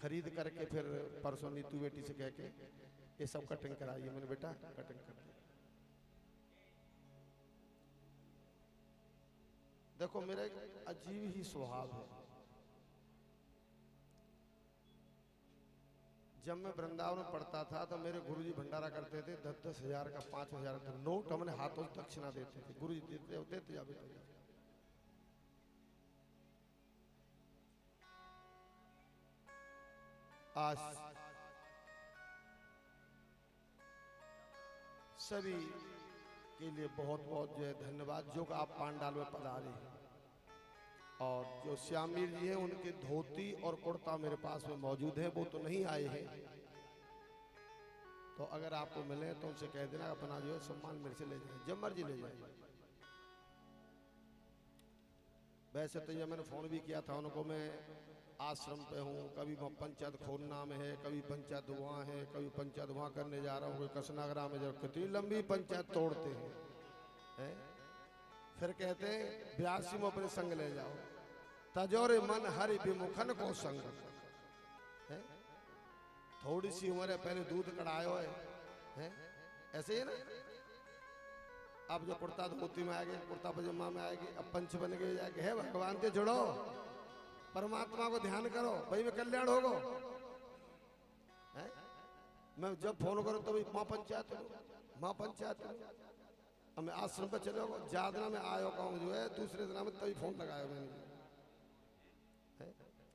खरीद करके फिर परसों नीतू बेटी से कह के ये सब कटिंग कराइए। मैंने बेटा कटिंग कर दी। देखो मेरा एक अजीब ही स्वभाव है। जब मैं वृंदावन में पढ़ता था तो मेरे गुरुजी भंडारा करते थे, 10-10 हजार का 5,000 का नोट हमने हाथों से दक्षिणा देते थे। गुरुजी देते जावे। आज सभी के लिए बहुत बहुत जो है धन्यवाद, जो कि आप पांडाल में पधारे हैं। और जो श्यामवीर जी हैं उनके धोती और कुर्ता मेरे पास में मौजूद है, वो तो नहीं आए हैं। तो अगर आपको मिले तो उनसे कह देना अपना जो है सम्मान मेरे से ले जाए, जब मर्जी ले जाए। वैसे तो ये मैंने फोन भी किया था उनको, मैं आश्रम पे हूँ, कभी पंचायत खोलना में है, कभी पंचायत वहाँ है, कभी पंचायत वहाँ करने जा रहा हूँ, कोई कसनागरा में जब कितनी लंबी पंचायत तोड़ते हैं। फिर कहते हैं 82 में अपने संग ले जाओ, तजोरे मन हरि विमुखन को संग है। थोड़ी सी उम्र है, पहले दूध कढ़ायो है, ऐसे ही ना। अब जो कुर्ता धोती में आएगी, कुर्ता पजामा में आएगी, अब पंच बन गए जाएगी, है भगवान से जुड़ो, परमात्मा को ध्यान करो, भाई में कल्याण होगा। मैं जब फोन करूं तो भाई माँ पंचायत माँ पंचायत। अब मैं आश्रम पर चले गो, जादना में आयो कहूँ जो है, दूसरे दिन में तभी फोन लगाया मैंने।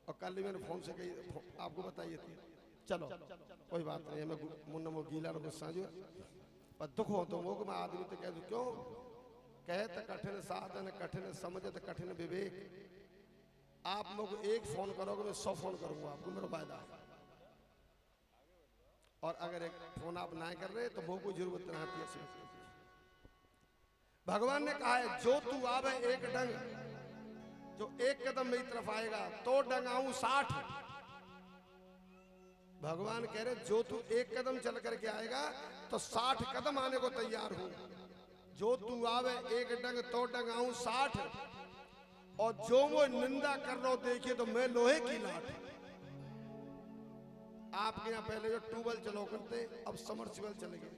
और कल ही मैंने फोन से कही आपको बताइए थी। चलो कोई बात नहीं, मैं मुन्ना मो गीला गुस्सा जो पर दुख हो तो वो मैं आदमी तो कह दूं क्यों कहे तो कठिन साधन, कठिन समझ तो कठिन विवेक। आप लोग एक फोन करोगे मैं 100 फोन करूंगा आपको, मेरा वायदा है। और अगर एक फोन आप ना कर रहे तो वो कोई जरूरत नहीं आती है। भगवान ने कहा है जो तू आवे एक डंग, जो एक कदम मेरी तरफ आएगा तो डंगाऊं 60। भगवान कह रहे जो तू एक कदम चल करके आएगा तो 60 कदम आने को तैयार हूं। जो तू आवे एक डंग तो डंगाऊं 60, और जो वो निंदा कर रहा हो देखिए तो मैं लोहे की लाठ। आपके यहाँ पहले जो ट्यूबवेल चलो करते, अब समरसीबल चले गए।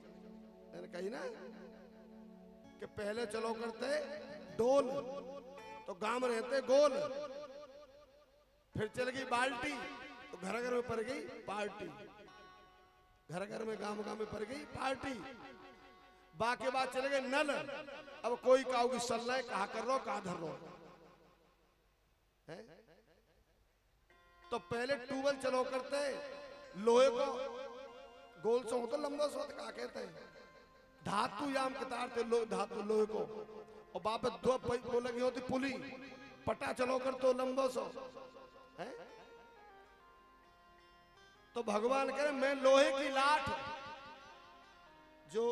मैंने कही ना कि पहले चलो करते डोल तो गांव रहते गोल, फिर चल गई बाल्टी तो घर घर में पड़ गई पार्टी, घर घर में गांव गांव में पड़ गई पार्टी। बाकी बात चले गए नल, अब कोई काऊ की सल्ला है, कहा कर रो कहा धर रो है। तो पहले ट्यूबवेल चलो करते लोहे को गोल सो होता लंबा सो कहा कहते हैं, धातु याम कतारते धातु लोहे को, और बाप 2 वो लगी होती पुली, पटा चलो कर तो लंबो सो है। तो भगवान कह रहे मैं लोहे की लाठ, जो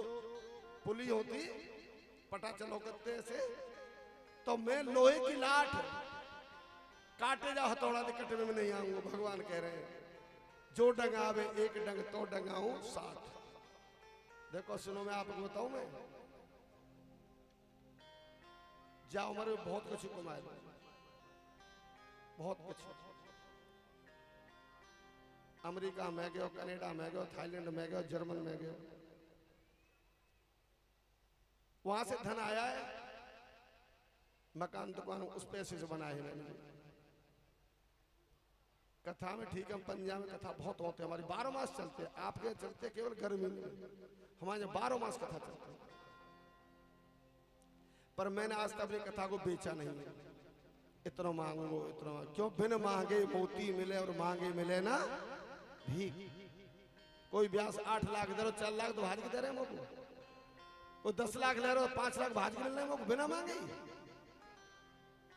पुली होती पटा चलो करते ऐसे, तो मैं लोहे की लाठ, काटे जाओ हथौड़ा के कटने में नहीं आऊंगा। भगवान कह रहे हैं जो डंगावे एक डंग तो डंगाऊं 60। देखो सुनो मैं आपको बताऊं, मैं जाओ हमारे बहुत कुछ कमाए, बहुत कुछ। अमेरिका में गयो, कनाडा में गयो, थाईलैंड में गयो, जर्मन में गयो, वहां से धन आया है, मकान दुकान उस पैसे से बनाए हैं मैंने। कथा में ठीक है, पंजाब में कथा बहुत होते हैं, हमारी 12 मास चलते हैं। आपके चलते केवल गर्मी में, हमारे 12 मास कथा चलते हैं। पर मैंने आज तक अपनी कथा को बेचा नहीं है। इतना मांगो इतना क्यों, बिन मांगे मोती मिले और मांगे मिले ना भी। कोई ब्यास 8 लाख दे रहे, 4 लाख तो भाज के दे रहे मोको, कोई 10 लाख ले रहे हो, 5 लाख भाज के ले रहे मोको बिना मांगे।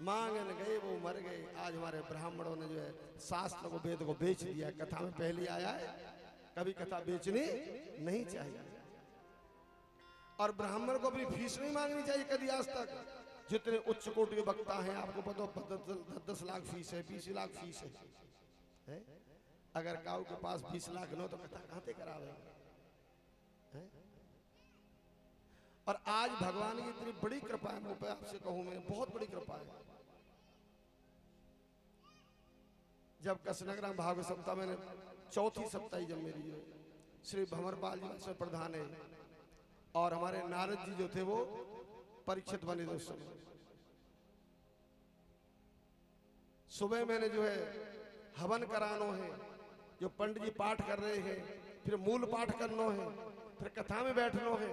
मांगन गए वो मर गए। आज हमारे ब्राह्मणों ने जो है शास्त्र को वेद को बेच दिया। कथा में पहले आया है, कभी कथा बेचनी नहीं चाहिए। और ब्राह्मण को अपनी फीस नहीं मांगनी चाहिए कभी आज तक। जितने उच्च कोटि के वक्ता हैं आपको पता, 10 लाख फीस है, 20 लाख फीस है। अगर काऊ के पास 20 लाख न हो तो कथा कहां से करावे। और आज भगवान की इतनी बड़ी कृपा है मुझ पे, आपसे कहूं मैं बहुत बड़ी कृपा है। जब कसनगरा भागवत सप्ताह मैंने चौथी सप्ताही जब मेरी जो श्री भंवरपाल जी उसमें प्रधान है और हमारे नारद जी जो थे वो परीक्षित बने थे उस समय। सुबह मैंने जो है हवन करानो है, जो पंडित जी पाठ कर रहे हैं, फिर मूल पाठ करना है, फिर कथा में बैठना है,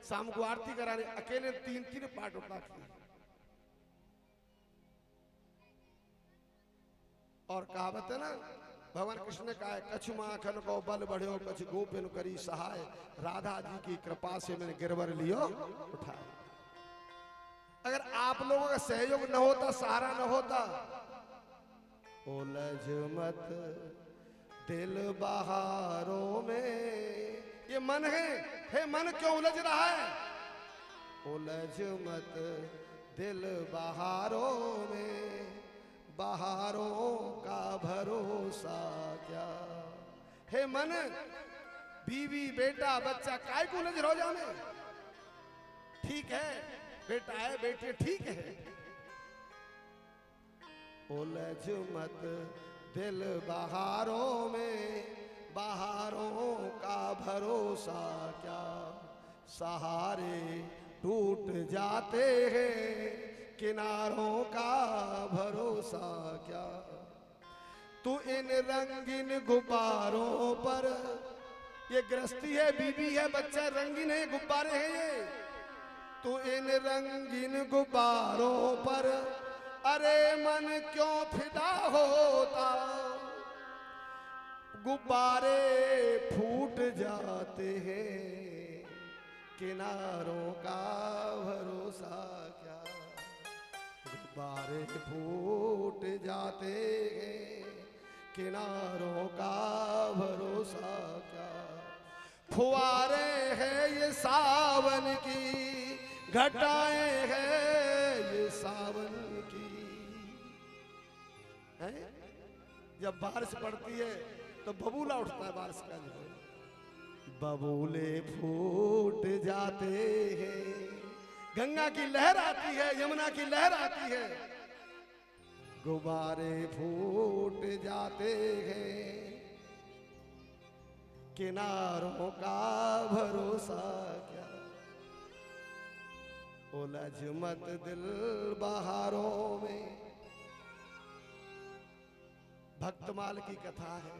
शाम को आरती कराने, अकेले 3-3 पाठ उठा किए। और कहावत है ना, भगवान कृष्ण ने कहा है कछु माखन को बल बढ़ो कछु गोपिन करी सहाय, राधा जी की कृपा से मैंने गिरवर लियो उठाए। अगर आप लोगों का सहयोग न होता, सहारा न होता, उलझ मत दिल बहारों में, ये मन है मन क्यों उलझ रहा है? उलझ मत दिल बहारों में, बहारों का भरोसा क्या। हे मन, बीवी बेटा बच्चा काय को उलझ रहो जाने। ठीक है बेटा है बेटी ठीक है, उलझ मत दिल बहारों में, बहारों का भरोसा क्या। सहारे टूट जाते हैं, किनारों का भरोसा क्या। तू इन रंगीन गुब्बारों पर, ये गृहस्थी है बीबी है बच्चा रंगीन है गुब्बारे हैं ये। तू इन रंगीन गुब्बारों पर अरे मन क्यों फिदा होता। गुब्बारे फूट जाते हैं, किनारों का भरोसा क्या। गुब्बारे फूट जाते हैं, किनारों का भरोसा क्या। फुआरे हैं ये सावन की, घटाएं हैं ये सावन की। है? जब बारिश पड़ती है तो बबूला उठता है बारिश का, जो बबूले फूट जाते हैं। गंगा की लहर आती है, यमुना की लहर आती है, गुब्बारे फूट जाते हैं, किनारों का भरोसा क्या। उलझ मत दिल बहारों में। भक्तमाल की कथा है।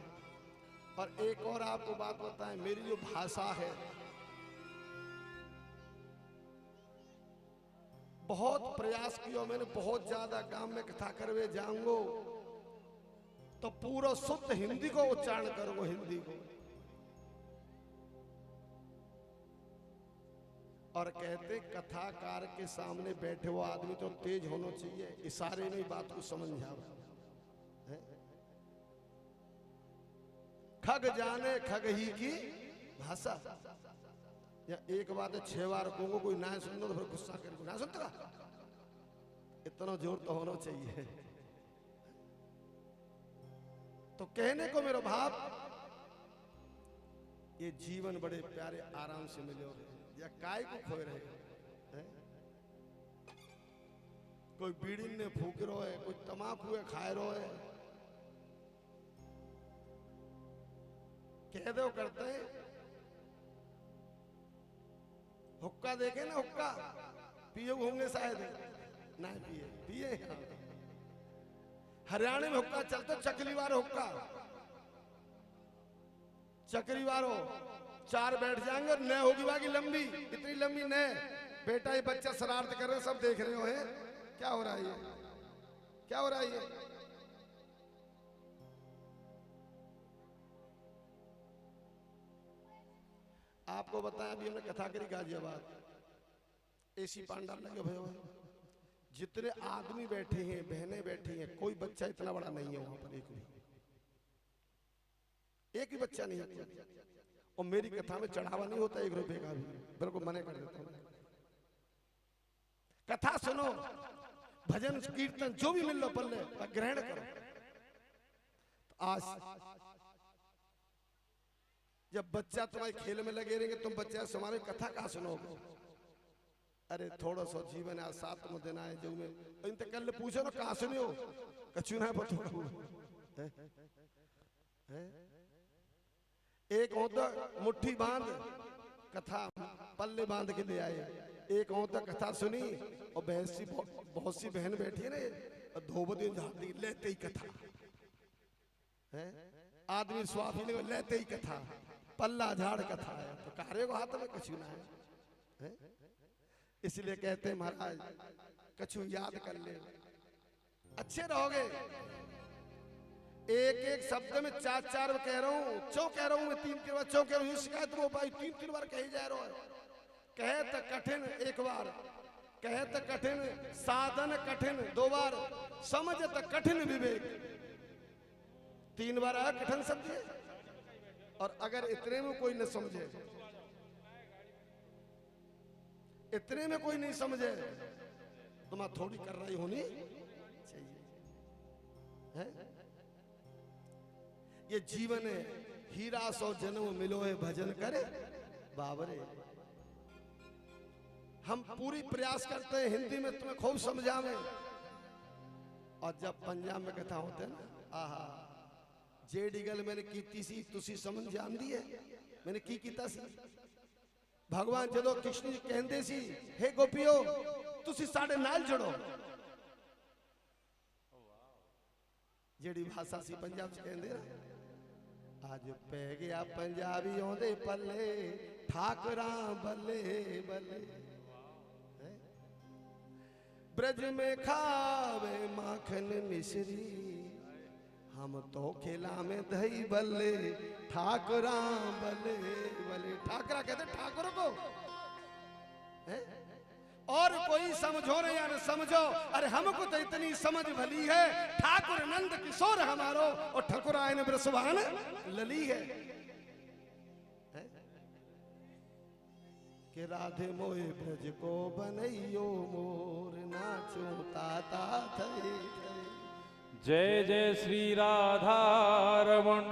और एक और आपको बात बताएं, मेरी जो भाषा है बहुत प्रयास किया मैंने, बहुत ज्यादा गांव में कथा करवे जाऊंगो तो पूरा शुद्ध हिंदी को उच्चारण करूंगा, हिंदी को। और कहते कथाकार के सामने बैठे हुआ आदमी तो तेज होना चाहिए, इशारे में बात को समझ जाओ। खग जाने खग ही की भाषा। या एक बात है 6 बार कहूंगा, कोई ना सुन लो तो फिर गुस्सा करके ना सुनता, इतना जोर तो होना चाहिए। तो कहने को मेरा भाव, ये जीवन बड़े प्यारे आराम से मिलोगे, या काय को खोए रहे हैं? कोई बीड़ी ने फूक रो है, कोई तमाकू है खाए रो है, कह दो करते हैं। हुक्का देखे ना, हुक्का पिए होंगे शायद, ना पिए पिए। हरियाणा में हुक्का चलता, चकली वारो हुक्का, चकरी वारो 4 बैठ जाएंगे और न होगी बाकी लंबी, इतनी लंबी न। बेटा ये बच्चा शरारत कर रहे हो, सब देख रहे हो है क्या हो रहा है, ये क्या हो रहा है ये। आपको बताया अभी हमने कथा करी गाजियाबाद, एसी पांडाल लगे भैया, जितने आदमी बैठे हैं, बहनें बैठी हैं, कोई बच्चा इतना बड़ा नहीं है वहां पर, एक भी बच्चा नहीं है। और मेरी कथा में चढ़ावा नहीं होता 1 रुपए का भी, बिल्कुल मना कर देता हूं। कथा सुनो, भजन कीर्तन जो भी मिल लो पल्ले ग्रहण करो। आज जब बच्चा तुम्हारे खेल में लगे रहेंगे, तुम बच्चा समारे कथा कहा सुनोगे। अरे थोड़ा सा जीवन है, 7 दिन आए जो में इन कल पूछो ना कहा सुनियो, कछु ना बतो एक होता मुट्ठी बांध कथा पल्ले बांध के ले आए, एक होता कथा सुनी और बहुत सी बहन बैठी है ना और धोबती झाड़ती लेते ही कथा है, आदमी स्वाफी ने लेते ही कथा, पल्ला झाड़ कथा है, तो कार्य को हाथ में कछु ना है। इसलिए कहते हैं महाराज कछु याद कर ले, अच्छे रहोगे। एक एक शब्द में चार चार कह रहा हूं, चौ कह रहा हूं मैं, तीन बार चौ कह रहा हूं, शिकायत वो भाई तीन बार कही जा रहा है। कहे तो कठिन एक बार, कहे तो कठिन, साधन कठिन दो बार, समझ तो कठिन विवेक तीन बार आया कठिन समझे। और अगर इतने में कोई न समझे, इतने में कोई नहीं समझे तो मैं थोड़ी कर रही होनी चाहिए है? ये जीवन है हीरा सौ जन्म मिलो है भजन करे बाबरे। हम पूरी प्रयास करते हैं हिंदी में तुम्हें खूब समझावे, और जब पंजाब में कथा होते ना, आहा जेडी गल मैंने कीती सी तुसी समझ जान दी है, मैंने की कीता सी। भगवान जदों कृष्ण जी कहंदे सी हे गोपियो तुसी साडे नाल जुड़ो, जेडी भाषा सी पंजाब च कहंदे ना, आज पै गया पंजाबियों दे पल्ले ठाकरा बल्ले बल्ले, ब्रज में खावे माखन मिश्री, हम तो खेला में दही बल्ले ठाकरा बल्ले बल्ले। ठाकरा कहते ठाकुर को है? और कोई समझो रे यार समझो, अरे हमको तो इतनी समझ भली है, ठाकुर नंद किशोर हमारो और ठकुरायन ब्रसवान लली है, कि राधे मोए ब्रज को बनैयो मोर नाचो ताता थई। जय जय श्री राधा रमण,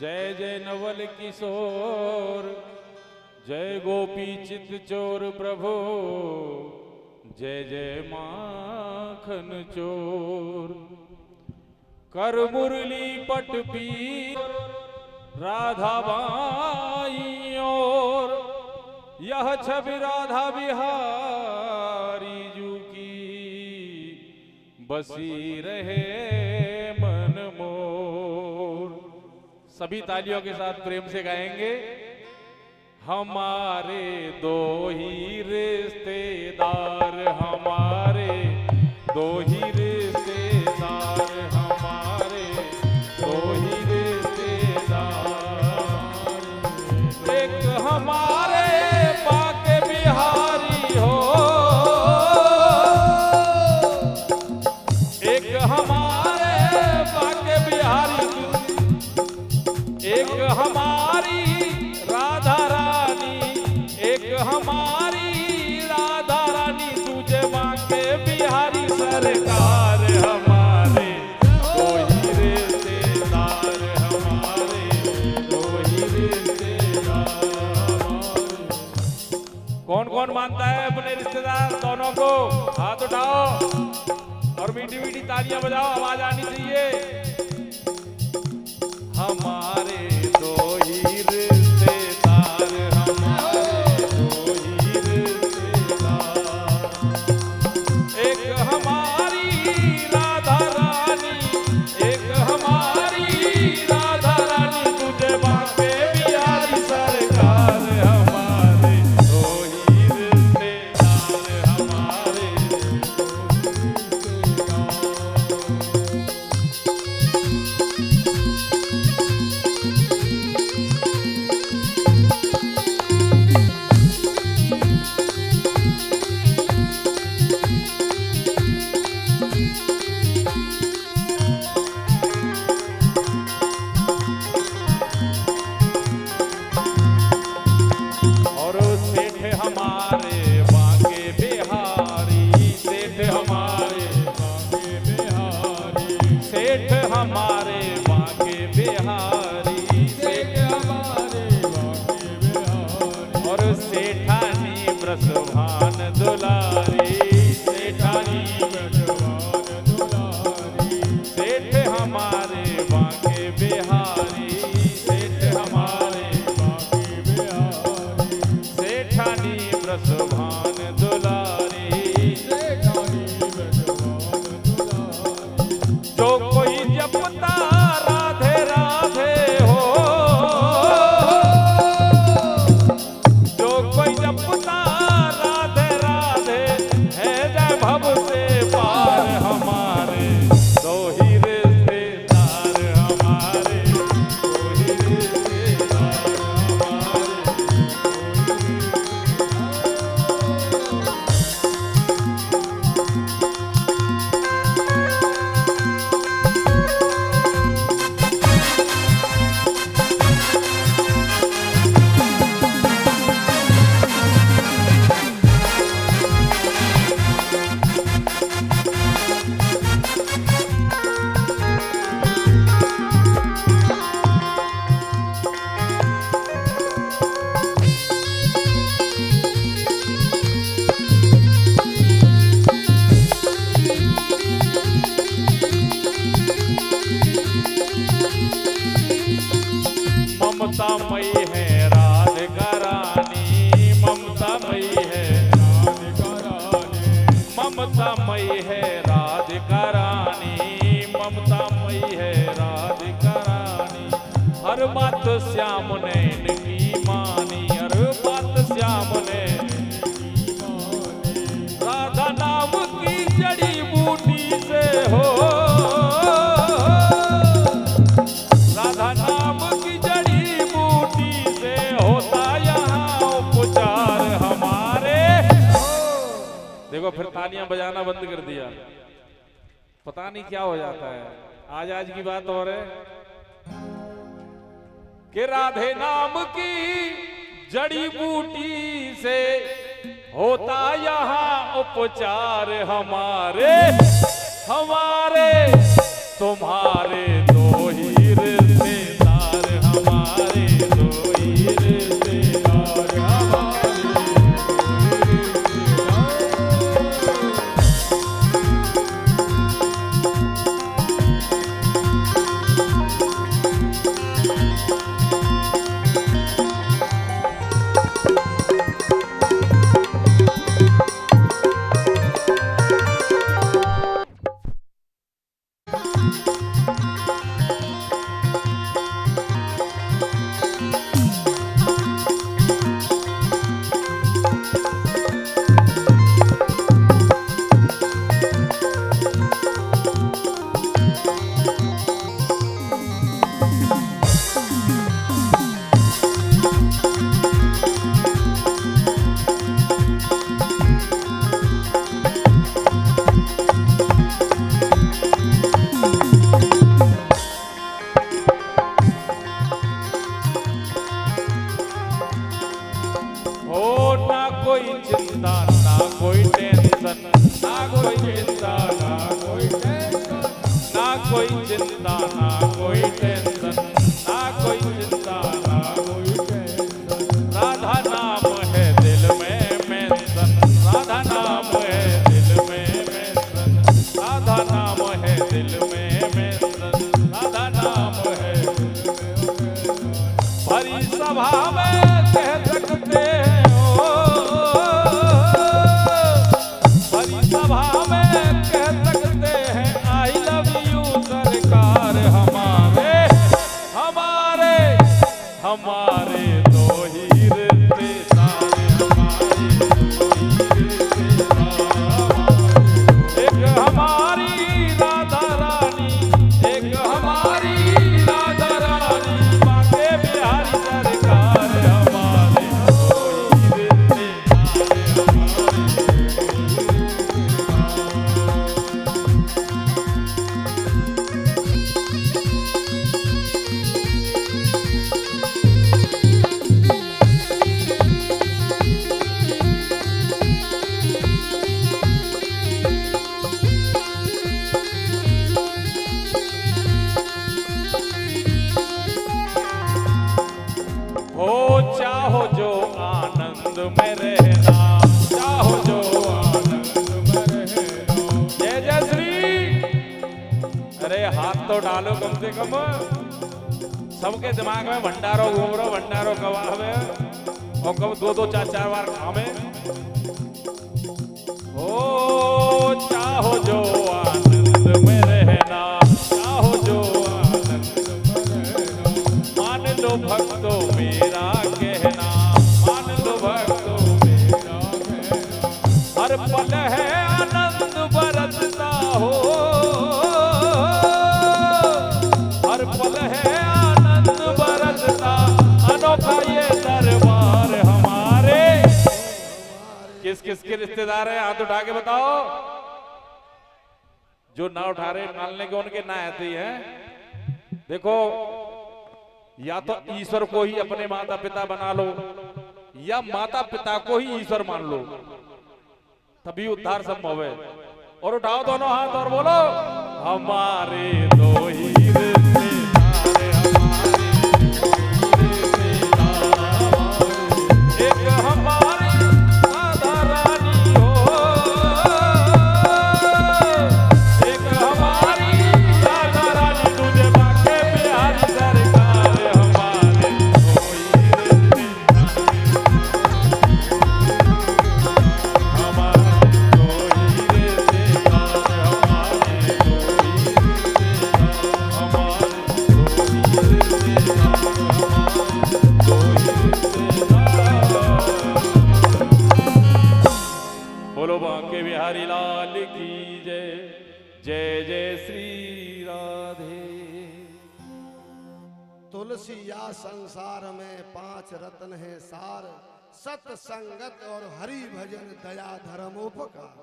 जय जय नवल किशोर, जय गोपी चित चोर प्रभु, जय जय माखन चोर। कर मुरली पट पीर राधा बाई और, यह छवि राधा बिहारी जू की बसी रहे मन मोर। सभी तालियों के साथ प्रेम से गाएंगे। हमारे दो ही रिश्तेदार, हमारे दो ही रिश्तेदार, हमारे दो ही रिश्तेदार, एक हमारे बाके बिहारी हो, एक हमारे बाके बिहारी, एक हमारी राधा रानी, एक हमारी राधा रानी, तुझे बाके बिहारी सरकार। हमारे दो ही रिश्तेदार, हमारे दो ही रिश्तेदार। कौन कौन मानता है अपने रिश्तेदार दोनों को? हाथ उठाओ और मीठी मीठी तालियां बजाओ, आवाज आनी चाहिए। हमारे दो ही रिश्तेदार, हमारे दो ही रिश्तेदार, एक हमारी राधा रानी, एक हमारी राधा रानी, तुझे बाके बिहारी सरकार। हमारे दो ही रिश्तेदार, हमारे दो ही और सेठ हमारे बाके बिहारी, सेठ हमारे बाके बिहारी, सेठ हमारे बाके बिहारी, सेठ हमारे बाके बिहारी, और सेठानी ब्रसभान दुलारी, सेठानी ब्रसभान दुलारी, सेठ हम बिहारी सेठ हमारे बांके बिहारी सेठानी ब्रजभान दुलारी सेठानी ब्रजभान दुलारी जो कोई जपता राधे राधे हो जो कोई जपता राधे राधे है जय भव से पार हमारे दो ही रिश्तेदार हमारे दो ही रिश्तेदार ममतामयी है राधिका रानी ममतामयी है राधिका रानी ममतामयी है राधिका रानी ममतामयी है राधिका रानी हर बात श्याम ने इनकी मानी हर बात श्याम ने इनकी मानी राधा नाम की जड़ी बूटी से हो राधा नाम की जड़ी बूटी से होता यहाँ उपचार हमारे देखो फिर तालियां बजाना बंद कर दिया पता नहीं क्या हो जाता है आज की बात और है कि राधे नाम की जड़ी बूटी से होता यहाँ उपचार हमारे हमारे तुम्हारे दो ही रिश्तेदार हमारे दो ही रिश्तेदार हमारे कोई चिंता ना कोई टेंशन ना कोई चिंता ना कोई टेंशन ना कोई चिंता ना कोई टेंशन ना कोई चिंता ना कोई टेंशन राधा नाम है दिल में मेंशन राधा नाम है दिल में मेंशन राधा नाम है दिल में मेंशन राधा नाम है भरी सभा में कह सकते हैं सभा में कह सकते हैं आई लव यू सरकार हमारे हमारे हमारे दो ही रिश्तेदार हमारे दो ही रिश्तेदार एक हमारी राधा रानी एक हमारी राधा रानी बांके बिहारी सरकार हमारे दो ही रिश्तेदार चाहो जो आनंद में रहना चाहो जो आनंद में रहना जय जय श्री अरे हाथ तो डालो कम से कम सबके दिमाग में भंडारो घूम रहो, भंडारो कब आवे और कब दो दो चार चार बार खावे। ओ चाहो जो आनंद में रहना, चाहो जो आनंद में रहना, मान लो भक्तों मेरा कहना, मान लो भक्तों मेरा कहना। हर पल है आनंद बरसता हो, हर पल है आनंद बरसता, अनोखा ये दरबार हमारे। किस किस के रिश्तेदार हैं हाथ उठा के बताओ। जो ना उठा रहे नालने के उनके ना आते ही हैं। देखो या तो ईश्वर को ही अपने माता पिता बना लो या माता पिता को ही ईश्वर मान लो, तभी उद्धार संभव है। और उठाओ दोनों हाथ और बोलो हमारे दो ही रिश्तेदार, एक हमारी राधा रानी हो, एक हमारी राधा रानी, तुझे बाके बिहारी सरकार। हमारे दो ही रिश्तेदार, हमारे दो ही रिश्तेदार, हमारे दो ही रिश्तेदार, हमारे दो ही रिश्तेदार, हमारे दो ही रिश्तेदार। बोलो बांके बिहारी लाल की जय, जय जय श्री राधे। तुलसी या संसार में 5 रत्न है सार, सत संगत और हरि भजन दया धर्मोपकार।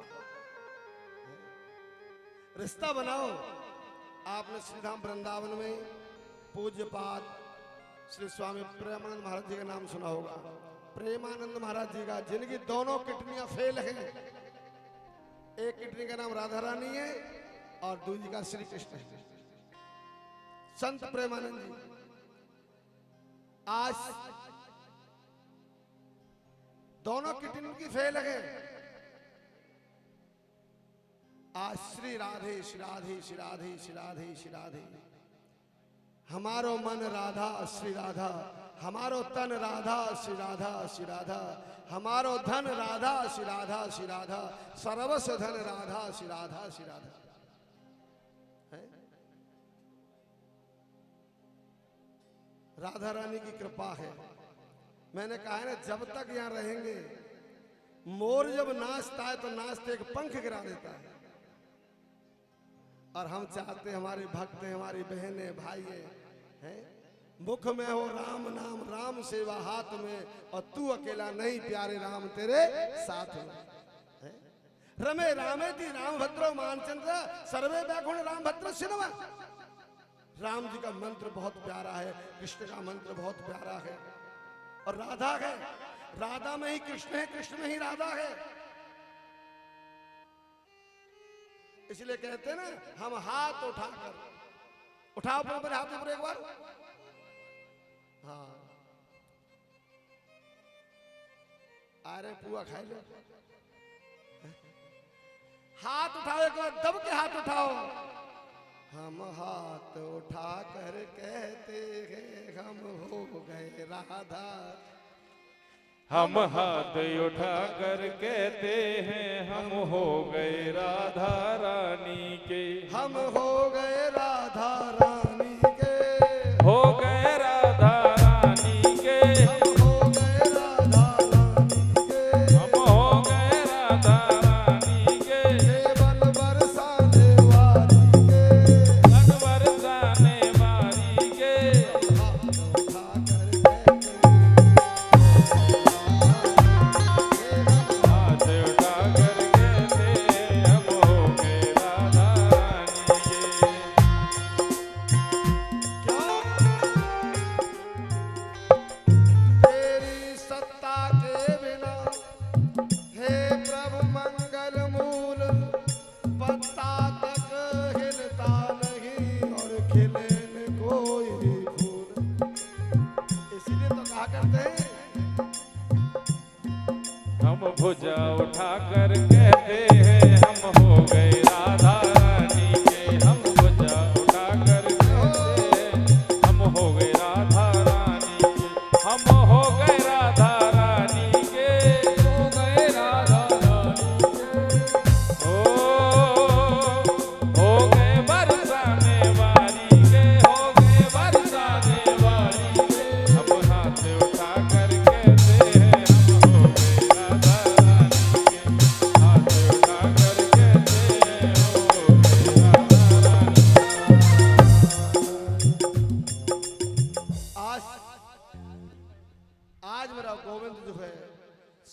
रिश्ता बनाओ। आपने श्रीधाम वृंदावन में पूज्यपाद श्री स्वामी प्रेमानंद महाराज जी का नाम सुना होगा। प्रेमानंद महाराज जी का, जिनकी दोनों किडनियां फेल हैं, एक किडनी का नाम राधा रानी है और दूसरी का श्री कृष्ण है। संत प्रेमानंद जी आज दोनों किडनी की फेल है। आज श्री राधे श्री राधे श्री राधे श्री राधे श्री राधे। हमारो मन राधा श्री राधा, हमारो तन राधा श्री राधा श्री राधा, हमारो धन राधा श्री राधा श्री राधा, सर्वस्व धन राधा श्री राधा श्री राधा। है? राधा रानी की कृपा है। मैंने कहा है ना, जब तक यहाँ रहेंगे, मोर जब नाचता है तो नाचते एक पंख गिरा देता है। और हम चाहते हमारे भक्त हैं, हमारी बहनें भाई हैं, मुख में हो राम नाम, राम सेवा हाथ में, और तू अकेला नहीं प्यारे राम तेरे साथ में। रमे रामे ती राम भद्रो मानचंद्र, सर्वे व्याकुल राम भद्र सिनवा। राम जी का मंत्र बहुत प्यारा है, कृष्ण का मंत्र बहुत प्यारा है, और राधा है। राधा में ही कृष्ण है, कृष्ण में ही राधा है। इसलिए कहते हैं ना, हम हाथ उठाकर, उठाओ पर हाथ ऊपर एक बार। हाँ, अरे पुआ खाए लो। हाथ उठाओ एक बार, दब के हाथ उठाओ। हम हाथ उठा कर कहते हैं, हम हो गए राधा। हम हाथ उठा कर कहते हैं, हम हो गए राधा रानी के। हम हो गए राधा रानी के, हो गए राधा रानी के, हम हो गए राधा रानी के, हम हो गए राधा रानी के। केवल बरसाने वाली के, मन बरसाने वाली के। हाथ उठा कर कहते हैं, हाथ उठा कर कहते, हम हो गए राधा रानी के। तेरी सत्ता के बिना हे प्रभु मंगल मूल, पत्ता तक हिलता नहीं और खिले न कोई फूल। इसीलिए तो कहा करते हैं, हम भुजा उठा कर कहते हैं, हम हो गए राधा रानी के। हम भुजा उठा कर कहते हैं, हम हो गए राधा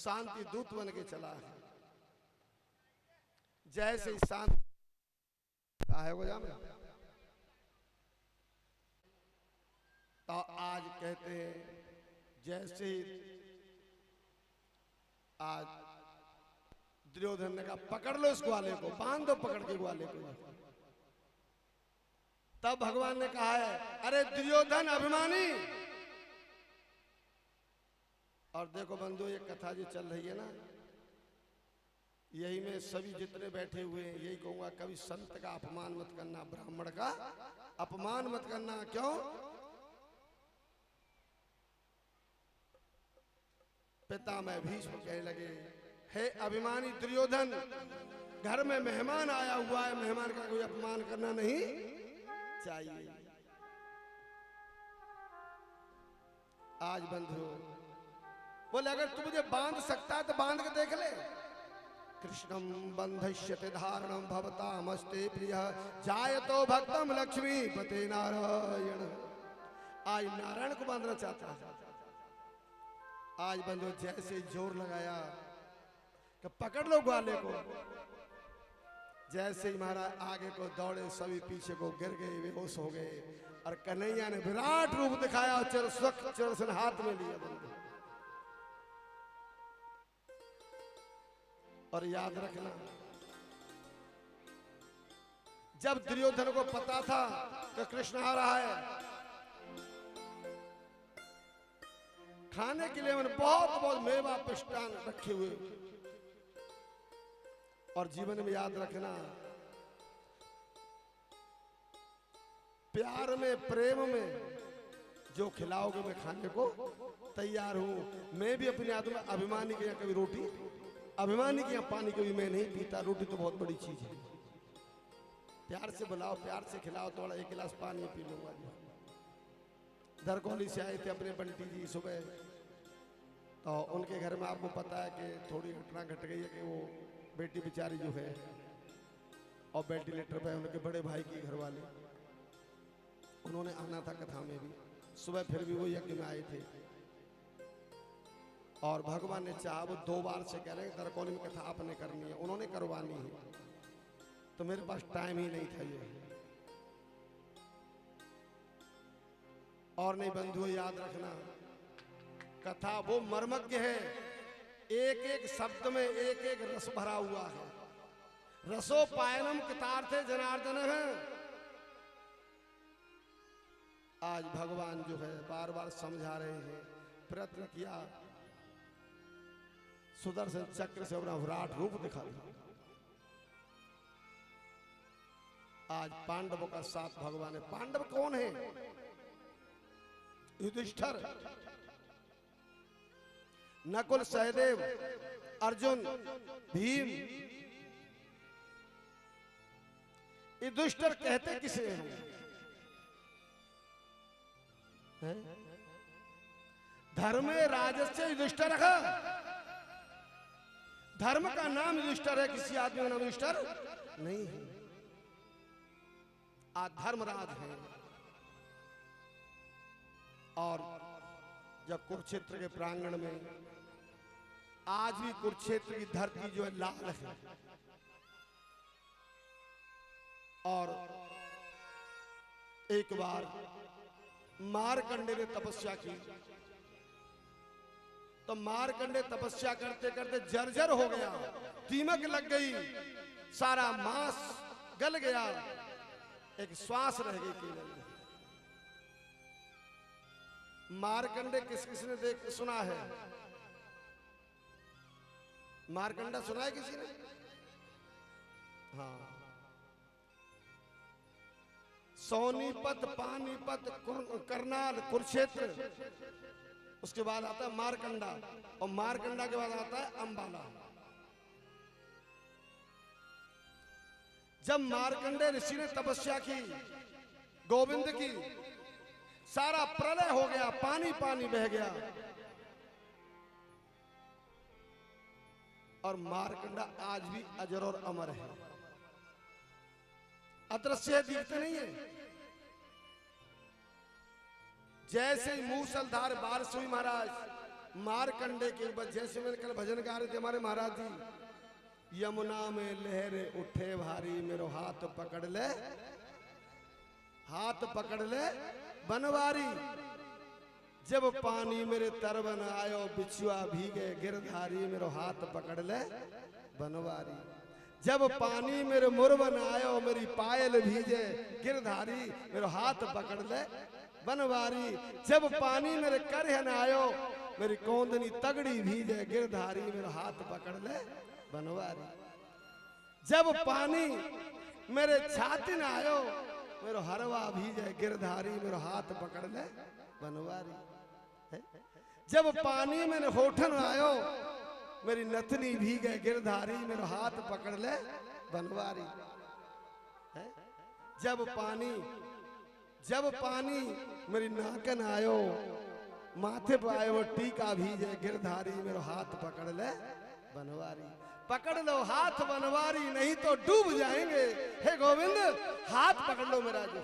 शांति दूत बन के चला है। जैसे ही शांति है वो जान, तो आज कहते हैं जैसे ही आज दुर्योधन ने कहा पकड़ लो इस ग्वाले को, बांध दो पकड़ के ग्वाले को। तब भगवान ने कहा है अरे दुर्योधन अभिमानी। और देखो बंधु, ये कथा जो चल रही है ना, यही में सभी जितने बैठे हुए हैं यही कहूंगा, कभी संत का अपमान मत करना, ब्राह्मण का अपमान मत करना। क्यों? पितामह भीष्म कहने लगे हे अभिमानी दुर्योधन, घर में मेहमान आया हुआ है, मेहमान का कोई अपमान करना नहीं चाहिए। आज बंधु बोले अगर तू मुझे बांध सकता है तो बांध के देख ले। कृष्णम बंधश्यते धारणम भवतामस्ते प्रिय जायतो भक्तम लक्ष्मी पते नारायण। आज नारायण को बांधना चाहता है। आज बंधु जैसे जोर लगाया कि पकड़ लो ग्वाले को, जैसे ही महाराज आगे को दौड़े सभी पीछे को गिर गए, बेहोश हो गए। और कन्हैया ने विराट रूप दिखाया और चरसन हाथ में लिया बंधु। और याद रखना, जब दुर्योधन को पता था कि कृष्ण आ रहा है, खाने के लिए मैंने बहुत बहुत मेवा पिष्टान रखे हुए। और जीवन में याद रखना, प्यार में प्रेम में जो खिलाओगे मैं खाने को तैयार हूं। मैं भी अपने आत्मा अभिमानी के यहाँ कभी रोटी, अभिमानी के यहाँ पानी कभी मैं नहीं पीता। रोटी तो बहुत बड़ी चीज है। प्यार से बुलाओ, प्यार से खिलाओ, थोड़ा एक गिलास पानी पी लूंगा। दरकोली से आए थे अपने बंटी जी सुबह, तो उनके घर में आपको पता है कि थोड़ी घटना घट गई है कि वो बेटी बेचारी जो है और वेंटिलेटर पे, उनके बड़े भाई की घर वाले, उन्होंने आना था कथा में भी। सुबह फिर भी वो यज्ञ में आए थे और भगवान ने चाहा वो 2 बार से कह रहे हैं दरकोली में कथा आपने करनी है, उन्होंने करवानी है। तो मेरे पास टाइम ही नहीं था ये। और नहीं बंधुओं, याद रखना, कथा वो मर्मज्ञ है, एक एक शब्द में एक एक रस भरा हुआ है। रसोपायनम कृतार्थे जनार्दन है। आज भगवान जो है बार बार समझा रहे हैं, प्रयत्न किया, सुदर्शन चक्र से अपना विराट रूप दिखा दिया। आज पांडवों का साथ भगवान है। पांडव कौन है? युधिष्ठिर, नकुल, सहदेव, अर्जुन, भीम। युधिष्ठिर कहते किसे हैं? धर्म राजस्य युधिष्ठिर रखा। धर्म का नाम युधिष्ठिर है, किसी आदमी का नाम युधिष्ठिर नहीं है। आज धर्मराज है। और जब कुरुक्षेत्र के प्रांगण में, आज भी कुरुक्षेत्र की धरती जो है लाल है। और एक बार मारकंडे ने तपस्या की, तो मारकंडे तपस्या करते करते जर्जर हो गया, दीमक लग गई, सारा मांस गल गया, एक श्वास रह गई केवल। मारकंडे किस किसने देख सुना है? मारकंडा सुना है किसी ने? हाँ। सोनीपत, पानीपत, करनाल, कुरुक्षेत्र, उसके बाद आता है मारकंडा, और मारकंडा के बाद आता है अंबाला। जब मारकंडे ऋषि ने तपस्या की गोविंद की, सारा प्रलय हो गया, पानी पानी बह गया, और मारकंडा आज भी अजर और अमर है। अदृश्य दिखते नहीं है। जैसे ही मूसलधार बारिश हुई महाराज, मारकंडे के ऊपर, जैसे मैंने कल भजन गा रहे थे हमारे महाराज जी, यमुना में लहर उठे भारी मेरो हाथ पकड़ ले, हाथ पकड़ ले बनवारी। जब पानी मेरे तरबन आयो बिछुआ भीगे गिरधारी मेरो हाथ पकड़ ले बनवारी। जब पानी मेरे मुरबन आयो मेरी पायल भीजे गिरधारी मेरो हाथ पकड़ ले बनवारी। जब पानी मेरे करहन आयो मेरी कौंदनी तगड़ी भीजे गिरधारी मेरो हाथ पकड़ ले बनवारी। जब पानी मेरे छाती न आयो मेरो हरवा भीजे गिरधारी मेरो हाथ पकड़ ले बनवारी। जब पानी मेरे होठन आयो मेरी नथनी भीगे गिरधारी मेरो हाथ पकड़ ले बनवारी। जब पानी मेरी नाकन आयो माथे पर आयो टीका भीजे गिरधारी मेरो हाथ पकड़ ले बनवारी। पकड़ लो हाथ बनवारी नहीं तो डूब जाएंगे। हे गोविंद हाथ पकड़ लो मेरा जो।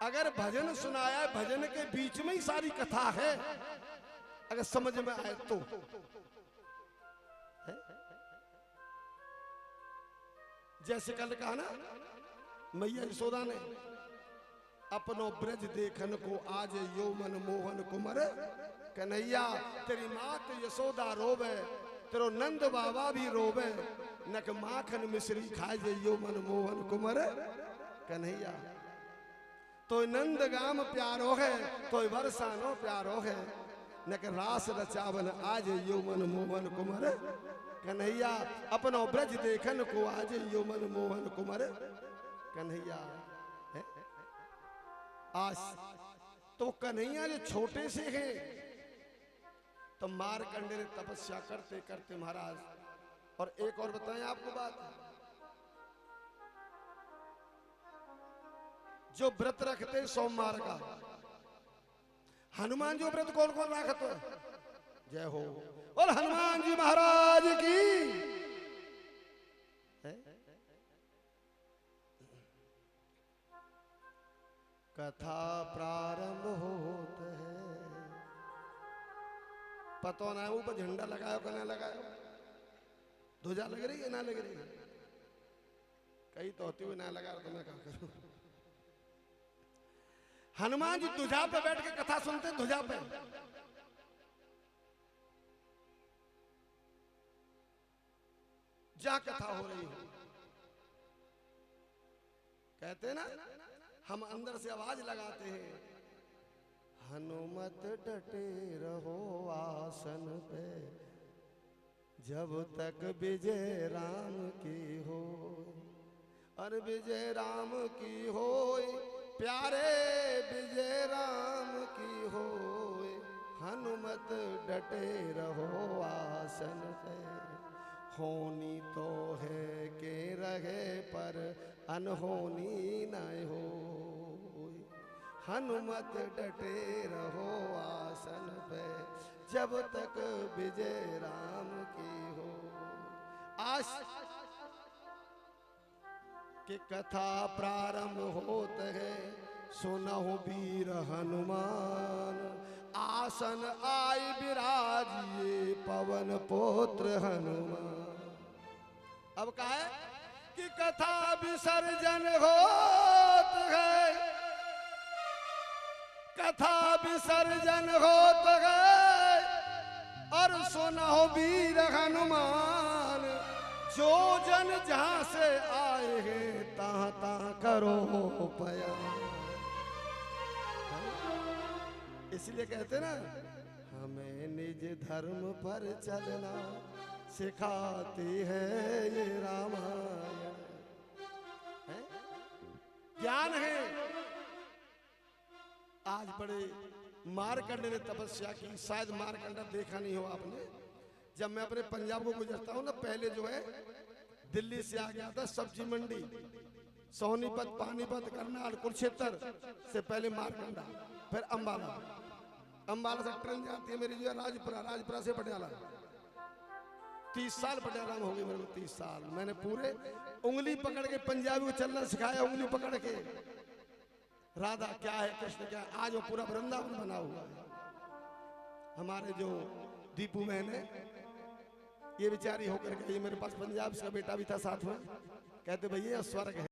अगर भजन सुनाया, भजन के बीच में ही सारी कथा है, अगर समझ में आए तो। जैसे कल कहा ना मैया यशोदा ने, अपनो ब्रज देखन को आज यौमन मोहन कुमर कन्हैया। तेरी मात यशोदा रोवे, तेरो नंद बाबा भी रोवे, नक माखन मिश्री खाए जे यौमन मोहन कुमर कन्हैया। तो नंद गाम प्यारो है तो बरसानो प्यारो है, नक रास रचावन आज यौमन मोहन कुमर कन्हैया। अपनो ब्रज देखन को आज यौमन मोहन कुमर कन्हैया। आज तो कन्हैया जो छोटे से हैं, तो मारकंडे ने तपस्या करते करते महाराज। और एक और बताएं आपको बात, जो व्रत रखते सोमवार का, हनुमान जी व्रत कौन कौन रखते हैं? जय हो और हनुमान जी महाराज की। कथा प्रारंभ होता है, पता ना ऊपर झंडा लगायो कि ना लगायो, ध्वजा लग रही है ना लग रही है, कहीं तो होती हुई ना लगा तो मैं क्या करूं। हनुमान जी ध्वजा पे बैठ के कथा सुनते, ध्वजा पे। जहां कथा हो रही हो, कहते हैं ना, हम अंदर से आवाज लगाते हैं, हनुमत डटे रहो आसन पे जब तक विजय राम की हो। और विजय राम की हो, प्यारे विजय राम की हो। हनुमत डटे रहो आसन पे, होनी तो है के रहे पर अनहोनी न हो। हनुमत डटे रहो आसन पे जब तक विजय राम की हो। आज की कथा प्रारंभ होत है, सुनहु वीर हनुमान, आसन आई विराजिए पवन पुत्र हनुमान। अब कहा है कि कथा विसर्जन होत है, कथा विसर्जन होत है, और सुनहु वीर हनुमान, जो जन जहां से आए हैं तहां तहां करो पया। इसलिए कहते ना, हमें निज धर्म पर चलना सिखाती है ये रामायण। ज्ञान है। आज बड़े मारकंडे ने तपस्या की, शायद मारकंडा देखा नहीं हो आपने। जब मैं अपने पंजाब को गुजरता हूँ ना, पहले जो है दिल्ली से आ गया था सब्जी मंडी, सोनीपत, पानीपत, करनाल, कुरुक्षेत्र से पहले मारकंडा, फिर अंबाला। अंबाला से ट्रेन जाती है मेरी जो है राजपुरा, राजपुरा से पटियाला। 30 साल पटियाला में हो गई मेरे को, 30 साल। मैंने पूरे उंगली पकड़ के पंजाबी को चलना सिखाया, उंगली पकड़ के। राधा क्या है, कृष्ण क्या है, आज वो पूरा वृंदावन बना हुआ है। हमारे जो दीपू बहन है, ये बेचारी होकर गई। मेरे पास पंजाब से बेटा भी था साथ में, कहते भैया स्वर्ग है।